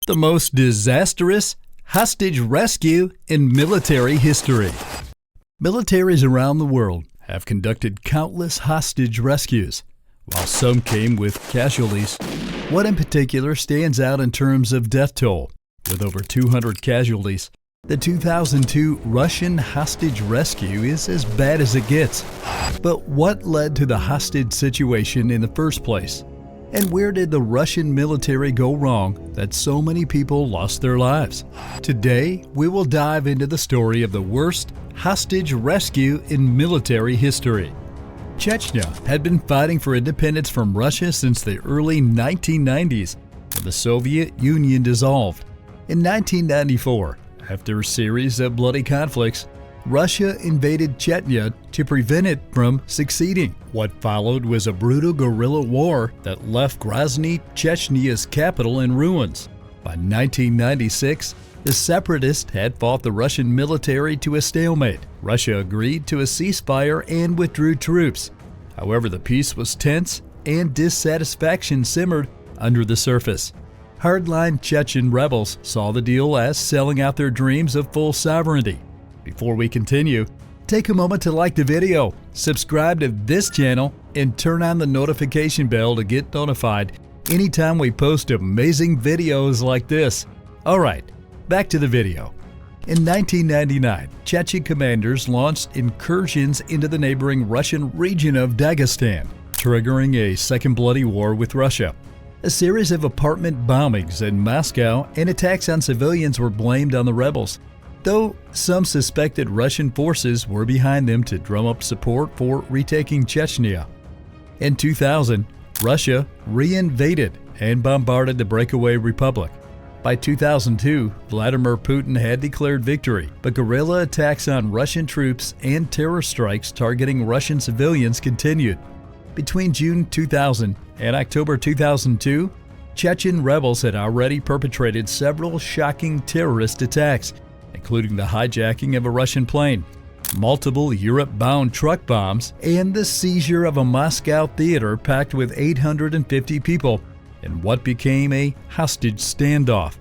The most disastrous hostage rescue in military history. Militaries around the world have conducted countless hostage rescues. While some came with casualties, what in particular stands out in terms of death toll? With over 200 casualties, the 2002 Russian hostage rescue is as bad as it gets. But what led to the hostage situation in the first place? And where did the Russian military go wrong that so many people lost their lives? Today, we will dive into the story of the worst hostage rescue in military history. Chechnya had been fighting for independence from Russia since the early 1990s, when the Soviet Union dissolved. In 1994, after a series of bloody conflicts, Russia invaded Chechnya to prevent it from succeeding. What followed was a brutal guerrilla war that left Grozny, Chechnya's capital, in ruins. By 1996, the separatists had fought the Russian military to a stalemate. Russia agreed to a ceasefire and withdrew troops. However, the peace was tense and dissatisfaction simmered under the surface. Hardline Chechen rebels saw the deal as selling out their dreams of full sovereignty. Before we continue, take a moment to like the video, subscribe to this channel, and turn on the notification bell to get notified anytime we post amazing videos like this. Alright, back to the video. In 1999, Chechen commanders launched incursions into the neighboring Russian region of Dagestan, triggering a second bloody war with Russia. A series of apartment bombings in Moscow and attacks on civilians were blamed on the rebels, though some suspected Russian forces were behind them to drum up support for retaking Chechnya. In 2000, Russia reinvaded and bombarded the breakaway republic. By 2002, Vladimir Putin had declared victory, but guerrilla attacks on Russian troops and terror strikes targeting Russian civilians continued. Between June 2000 and October 2002, Chechen rebels had already perpetrated several shocking terrorist attacks, including the hijacking of a Russian plane, multiple Europe-bound truck bombs, and the seizure of a Moscow theater packed with 850 people in what became a hostage standoff.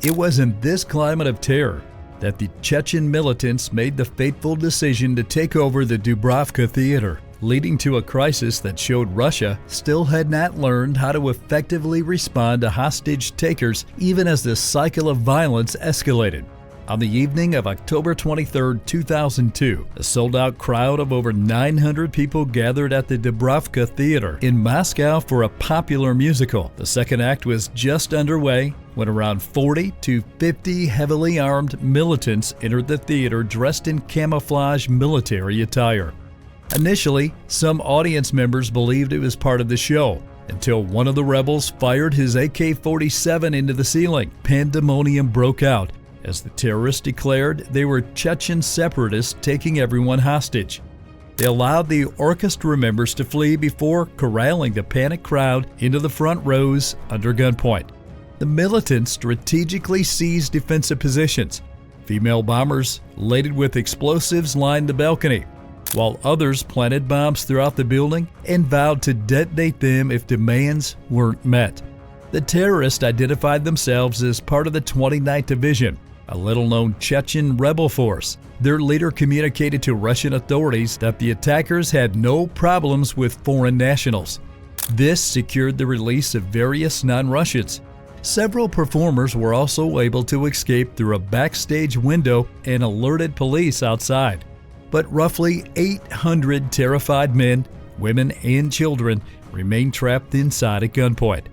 It was in this climate of terror that the Chechen militants made the fateful decision to take over the Dubrovka theater, leading to a crisis that showed Russia still had not learned how to effectively respond to hostage takers even as the cycle of violence escalated. On the evening of October 23, 2002, a sold-out crowd of over 900 people gathered at the Dubrovka Theater in Moscow for a popular musical. The second act was just underway when around 40 to 50 heavily armed militants entered the theater dressed in camouflage military attire. Initially, some audience members believed it was part of the show, until one of the rebels fired his AK-47 into the ceiling. Pandemonium broke out as the terrorists declared they were Chechen separatists taking everyone hostage. They allowed the orchestra members to flee before corralling the panicked crowd into the front rows under gunpoint. The militants strategically seized defensive positions. Female bombers laden with explosives lined the balcony, while others planted bombs throughout the building and vowed to detonate them if demands weren't met. The terrorists identified themselves as part of the 29th Division, a little-known Chechen rebel force. Their leader communicated to Russian authorities that the attackers had no problems with foreign nationals. This secured the release of various non-Russians. Several performers were also able to escape through a backstage window and alerted police outside. But roughly 800 terrified men, women, and children remained trapped inside at gunpoint.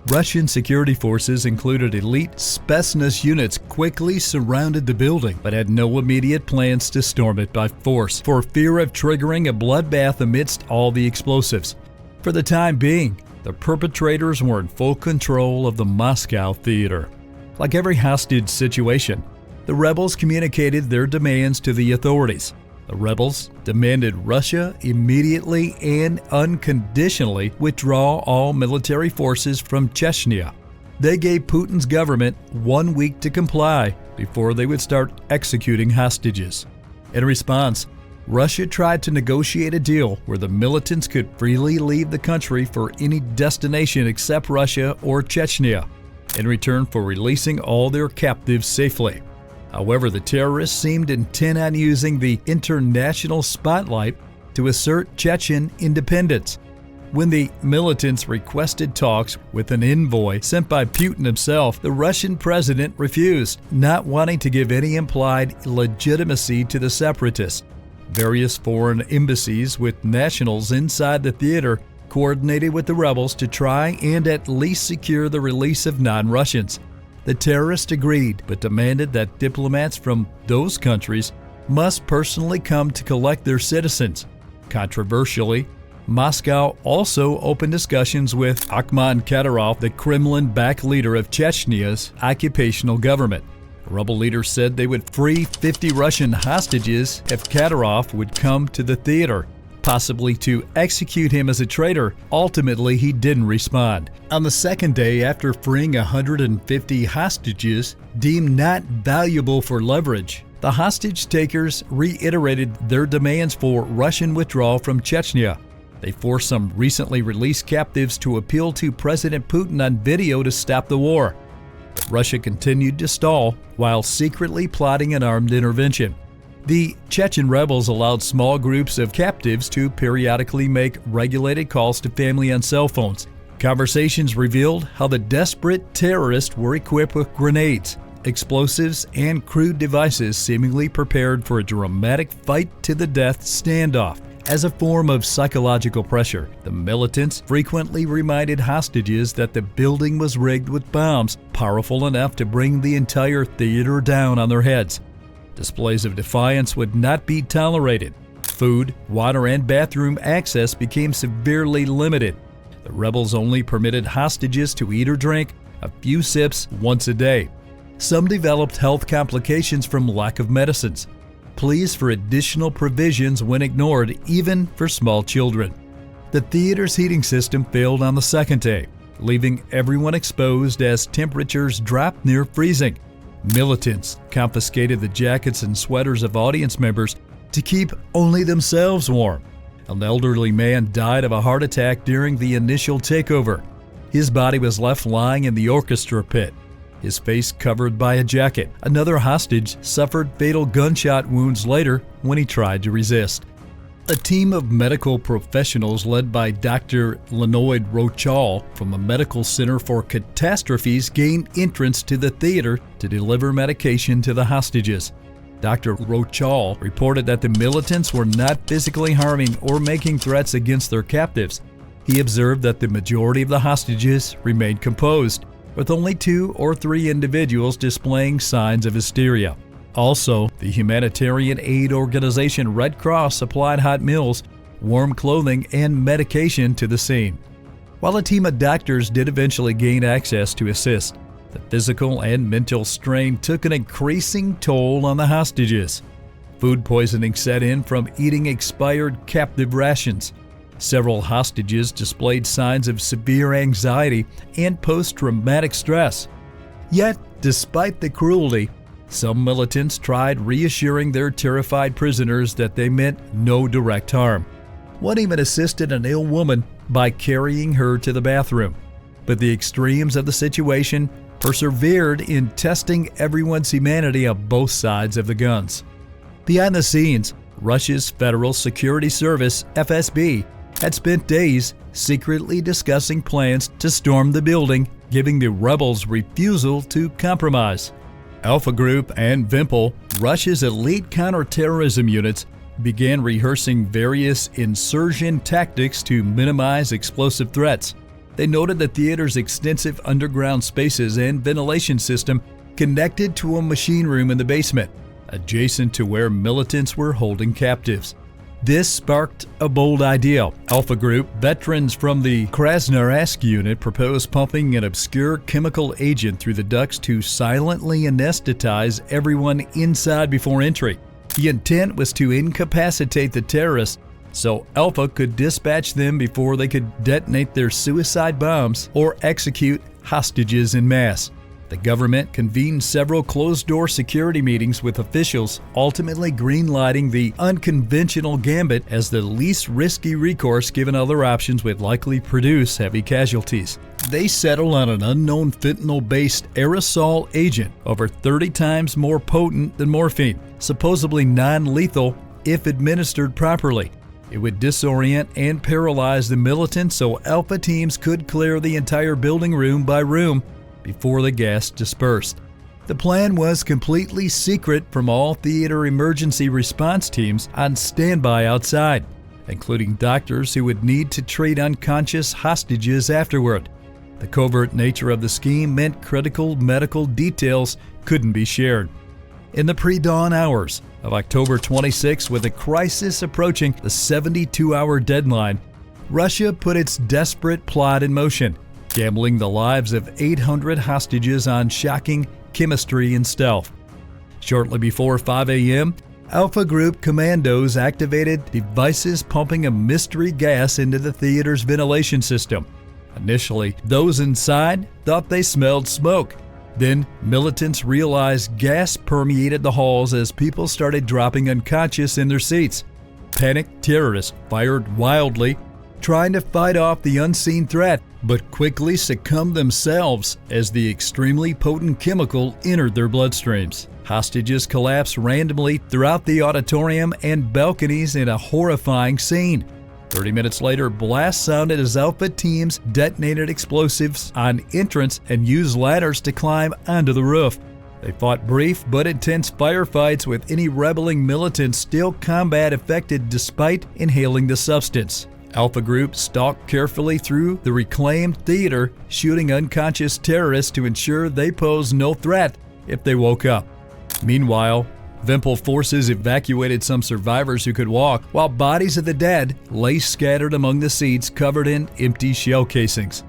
Russian security forces, included elite Spetsnaz units, quickly surrounded the building but had no immediate plans to storm it by force, for fear of triggering a bloodbath amidst all the explosives. For the time being, the perpetrators were in full control of the Moscow theater. Like every hostage situation, the rebels communicated their demands to the authorities. The rebels demanded Russia immediately and unconditionally withdraw all military forces from Chechnya. They gave Putin's government 1 week to comply before they would start executing hostages. In response, Russia tried to negotiate a deal where the militants could freely leave the country for any destination except Russia or Chechnya. in return for releasing all their captives safely. However, the terrorists seemed intent on using the international spotlight to assert Chechen independence. When the militants requested talks with an envoy sent by Putin himself, the Russian president refused, not wanting to give any implied legitimacy to the separatists. Various foreign embassies with nationals inside the theater coordinated with the rebels to try and at least secure the release of non-Russians. The terrorists agreed, but demanded that diplomats from those countries must personally come to collect their citizens. Controversially, Moscow also opened discussions with Akhmat Kadyrov, the Kremlin-backed leader of Chechnya's occupational government. Rebel leaders said they would free 50 Russian hostages if Kadyrov would come to the theater, possibly to execute him as a traitor. Ultimately, he didn't respond. On the second day, after freeing 150 hostages deemed not valuable for leverage, the hostage takers reiterated their demands for Russian withdrawal from Chechnya. They forced some recently released captives to appeal to President Putin on video to stop the war. But Russia continued to stall while secretly plotting an armed intervention. The Chechen rebels allowed small groups of captives to periodically make regulated calls to family on cell phones. Conversations revealed how the desperate terrorists were equipped with grenades, explosives, and crude devices seemingly prepared for a dramatic fight-to-the-death standoff. As a form of psychological pressure, the militants frequently reminded hostages that the building was rigged with bombs powerful enough to bring the entire theater down on their heads. Displays of defiance would not be tolerated. Food, water, and bathroom access became severely limited. The rebels only permitted hostages to eat or drink a few sips once a day. Some developed health complications from lack of medicines. Pleas for additional provisions went ignored, even for small children. The theater's heating system failed on the second day, leaving everyone exposed as temperatures dropped near freezing. Militants confiscated the jackets and sweaters of audience members to keep only themselves warm. An elderly man died of a heart attack during the initial takeover. His body was left lying in the orchestra pit, his face covered by a jacket. Another hostage suffered fatal gunshot wounds later when he tried to resist. A team of medical professionals led by Dr. Leonid Rochal from the Medical Center for Catastrophes gained entrance to the theater to deliver medication to the hostages. Dr. Rochal reported that the militants were not physically harming or making threats against their captives. He observed that the majority of the hostages remained composed, with only 2 or 3 individuals displaying signs of hysteria. Also, the humanitarian aid organization Red Cross supplied hot meals, warm clothing, and medication to the scene. While a team of doctors did eventually gain access to assist, the physical and mental strain took an increasing toll on the hostages. Food poisoning set in from eating expired captive rations. Several hostages displayed signs of severe anxiety and post-traumatic stress. Yet, despite the cruelty, some militants tried reassuring their terrified prisoners that they meant no direct harm. One even assisted an ill woman by carrying her to the bathroom. But the extremes of the situation persevered in testing everyone's humanity on both sides of the guns. Behind the scenes, Russia's Federal Security Service, FSB, had spent days secretly discussing plans to storm the building, giving the rebels refusal to compromise. Alpha Group and Vimpel, Russia's elite counterterrorism units, began rehearsing various insurgent tactics to minimize explosive threats. They noted the theater's extensive underground spaces and ventilation system connected to a machine room in the basement, adjacent to where militants were holding captives. This sparked a bold idea. Alpha Group veterans from the Krasnoyarsk unit proposed pumping an obscure chemical agent through the ducts to silently anesthetize everyone inside before entry. The intent was to incapacitate the terrorists so Alpha could dispatch them before they could detonate their suicide bombs or execute hostages en masse. The government convened several closed-door security meetings with officials, ultimately green-lighting the unconventional gambit as the least risky recourse given other options would likely produce heavy casualties. They settled on an unknown fentanyl-based aerosol agent over 30 times more potent than morphine, supposedly non-lethal if administered properly. It would disorient and paralyze the militants so Alpha teams could clear the entire building room by room before the gas dispersed. The plan was completely secret from all theater emergency response teams on standby outside, including doctors who would need to treat unconscious hostages afterward. The covert nature of the scheme meant critical medical details couldn't be shared. In the pre-dawn hours of October 26, with the crisis approaching the 72-hour deadline, Russia put its desperate plot in motion, gambling the lives of 800 hostages on shocking chemistry and stealth. Shortly before 5 a.m., Alpha Group commandos activated devices pumping a mystery gas into the theater's ventilation system. Initially, those inside thought they smelled smoke. Then, militants realized gas permeated the halls as people started dropping unconscious in their seats. Panicked terrorists fired wildly, trying to fight off the unseen threat, but quickly succumbed themselves as the extremely potent chemical entered their bloodstreams. Hostages collapsed randomly throughout the auditorium and balconies in a horrifying scene. 30 minutes later, blasts sounded as Alpha teams detonated explosives on entrance and used ladders to climb onto the roof. They fought brief but intense firefights with any rebelling militants still combat affected despite inhaling the substance. Alpha Group stalked carefully through the reclaimed theater, shooting unconscious terrorists to ensure they posed no threat if they woke up. Meanwhile, Vimpel forces evacuated some survivors who could walk, while bodies of the dead lay scattered among the seats covered in empty shell casings.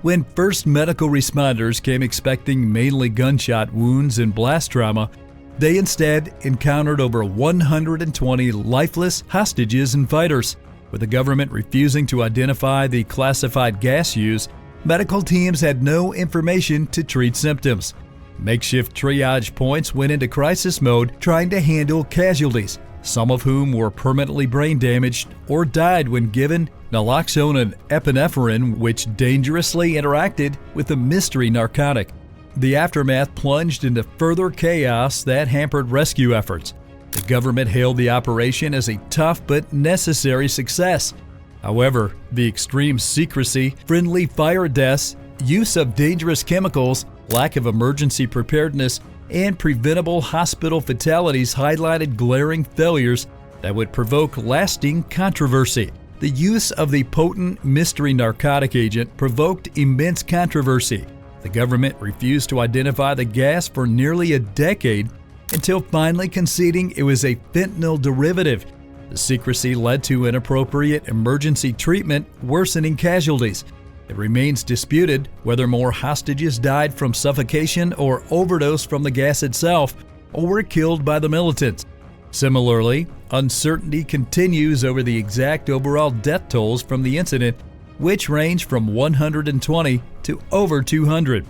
When first medical responders came expecting mainly gunshot wounds and blast trauma, they instead encountered over 120 lifeless hostages and fighters. With the government refusing to identify the classified gas used, medical teams had no information to treat symptoms. Makeshift triage points went into crisis mode trying to handle casualties, some of whom were permanently brain damaged or died when given naloxone and epinephrine, which dangerously interacted with a mystery narcotic. The aftermath plunged into further chaos that hampered rescue efforts. The government hailed the operation as a tough but necessary success. However, the extreme secrecy, friendly fire deaths, use of dangerous chemicals, lack of emergency preparedness, and preventable hospital fatalities highlighted glaring failures that would provoke lasting controversy. The use of the potent mystery narcotic agent provoked immense controversy. The government refused to identify the gas for nearly a decade until finally conceding it was a fentanyl derivative. The secrecy led to inappropriate emergency treatment, worsening casualties. It remains disputed whether more hostages died from suffocation or overdose from the gas itself, or were killed by the militants. Similarly, uncertainty continues over the exact overall death tolls from the incident, which range from 120 to over 200.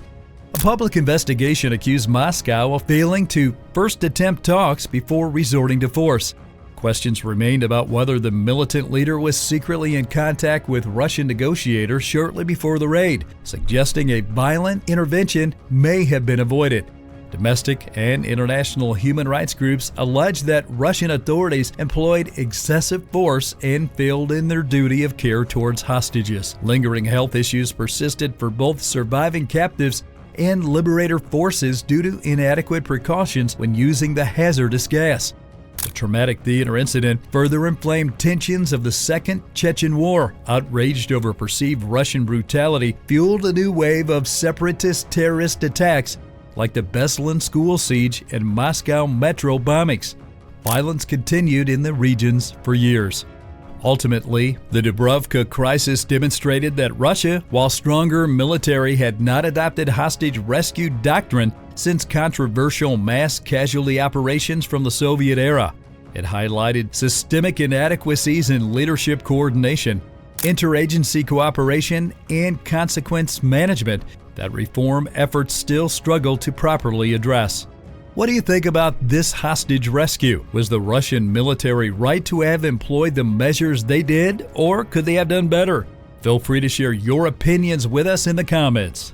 A public investigation accused Moscow of failing to first attempt talks before resorting to force. Questions remained about whether the militant leader was secretly in contact with Russian negotiators shortly before the raid, suggesting a violent intervention may have been avoided. Domestic and international human rights groups allege that Russian authorities employed excessive force and failed in their duty of care towards hostages. Lingering health issues persisted for both surviving captives and liberator forces due to inadequate precautions when using the hazardous gas. The traumatic theater incident further inflamed tensions of the Second Chechen War. Outraged over perceived Russian brutality fueled a new wave of separatist terrorist attacks like the Beslan school siege and Moscow metro bombings. Violence continued in the regions for years. Ultimately, the Dubrovka crisis demonstrated that Russia, while stronger military, had not adopted hostage rescue doctrine since controversial mass casualty operations from the Soviet era. It highlighted systemic inadequacies in leadership coordination, interagency cooperation, and consequence management that reform efforts still struggle to properly address. What do you think about this hostage rescue? Was the Russian military right to have employed the measures they did, or could they have done better? Feel free to share your opinions with us in the comments.